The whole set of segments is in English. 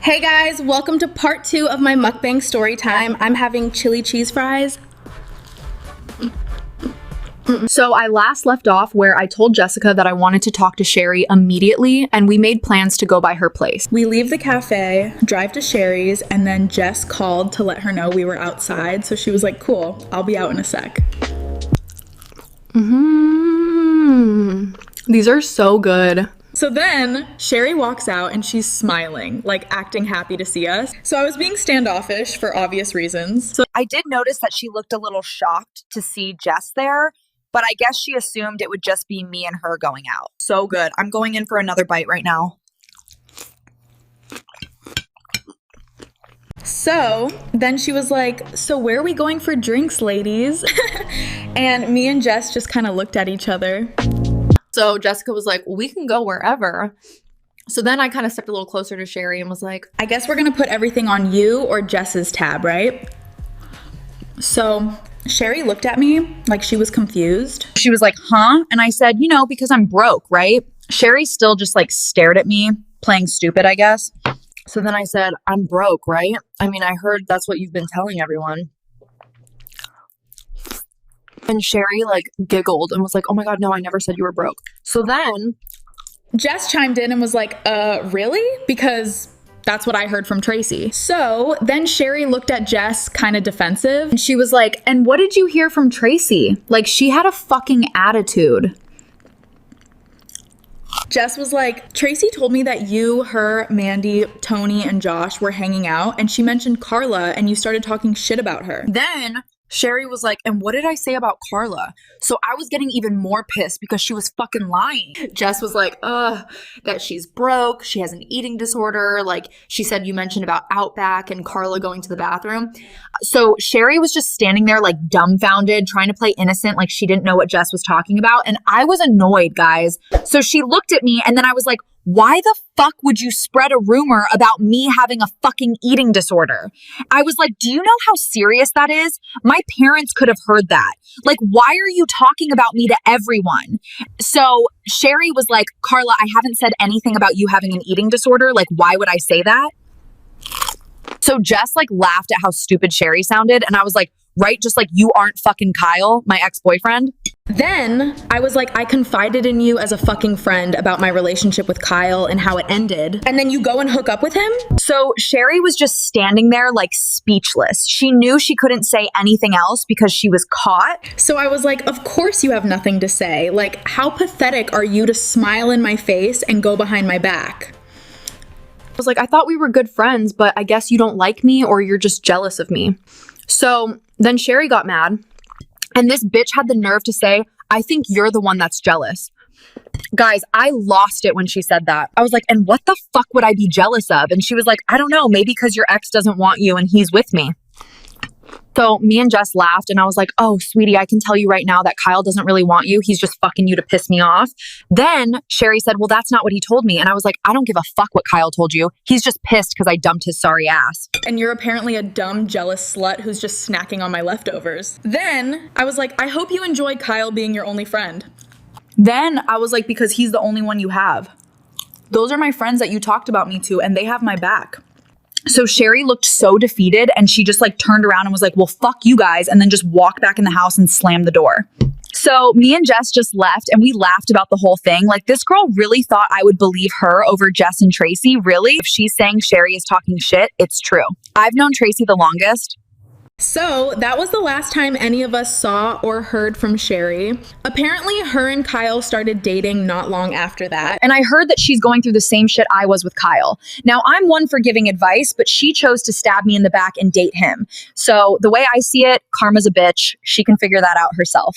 Hey guys, welcome to part 2 of my mukbang story time. I'm having chili cheese fries. So I last left off where I told Jessica that I wanted to talk to Sherry immediately, and we made plans to go by her place. We leave the cafe, drive to Sherry's, and then Jess called to let her know we were outside. So she was like, cool, I'll be out in a sec. These are so good. So then Sherry walks out and she's smiling, like acting happy to see us. So I was being standoffish for obvious reasons. So I did notice that she looked a little shocked to see Jess there, but I guess she assumed it would just be me and her going out. So good. I'm going in for another bite right now. So then she was like, so where are we going for drinks, ladies? And me and Jess just kind of looked at each other. So Jessica was like, well, we can go wherever. So then I kind of stepped a little closer to Sherry and was like, I guess we're going to put everything on you or Jess's tab, right? So Sherry looked at me like she was confused. She was like, huh? And I said, because I'm broke, right? Sherry still just stared at me, playing stupid, I guess. So then I said, I'm broke, right? I mean, I heard that's what you've been telling everyone. And Sherry giggled and was like, oh my God, no, I never said you were broke. So then Jess chimed in and was like, really? Because that's what I heard from Tracy. So then Sherry looked at Jess kind of defensive. and she was like, and what did you hear from Tracy? Like, she had a fucking attitude. Jess was like, Tracy told me that you, her, Mandy, Tony, and Josh were hanging out, and she mentioned Carla, and you started talking shit about her. Then Sherry was like, and what did I say about Carla? So I was getting even more pissed because she was fucking lying. Jess was like, that she's broke. She has an eating disorder. Like, she said you mentioned about Outback and Carla going to the bathroom. So Sherry was just standing there dumbfounded, trying to play innocent, like she didn't know what Jess was talking about. And I was annoyed, guys. So she looked at me and then I was like, why the fuck would you spread a rumor about me having a fucking eating disorder? I was like, do you know how serious that is? My parents could have heard that. Like, why are you talking about me to everyone? So Sherry was like, Carla, I haven't said anything about you having an eating disorder. Like, why would I say that? So Jess laughed at how stupid Sherry sounded. And I was like, right, just like you aren't fucking Kyle, my ex-boyfriend. Then I was like, I confided in you as a fucking friend about my relationship with Kyle and how it ended. And then you go and hook up with him? So Sherry was just standing there speechless. She knew she couldn't say anything else because she was caught. So I was like, of course you have nothing to say. Like, how pathetic are you to smile in my face and go behind my back? I was like, I thought we were good friends, but I guess you don't like me or you're just jealous of me. So then Sherry got mad. And this bitch had the nerve to say, I think you're the one that's jealous. Guys, I lost it when she said that. I was like, and what the fuck would I be jealous of? And she was like, I don't know, maybe because your ex doesn't want you and he's with me. So me and Jess laughed and I was like, oh, sweetie, I can tell you right now that Kyle doesn't really want you. He's just fucking you to piss me off. Then Sherry said, well, that's not what he told me. And I was like, I don't give a fuck what Kyle told you. He's just pissed because I dumped his sorry ass. And you're apparently a dumb, jealous slut who's just snacking on my leftovers. Then I was like, I hope you enjoyed Kyle being your only friend. Then I was like, because he's the only one you have. Those are my friends that you talked about me to and they have my back. So Sherry looked so defeated and she just turned around and was like, well, fuck you guys. And then just walked back in the house and slammed the door. So me and Jess just left and we laughed about the whole thing. Like, this girl really thought I would believe her over Jess and Tracy. Really? If she's saying Sherry is talking shit, it's true. I've known Tracy the longest. So that was the last time any of us saw or heard from Sherry. Apparently her and Kyle started dating not long after that. And I heard that she's going through the same shit I was with Kyle. Now, I'm one for giving advice, but she chose to stab me in the back and date him. So the way I see it, karma's a bitch. She can figure that out herself.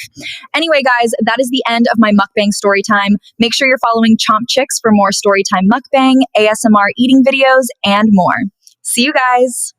Anyway, guys, that is the end of my mukbang story time. Make sure you're following Chomp Chicks for more storytime mukbang, ASMR eating videos, and more. See you guys.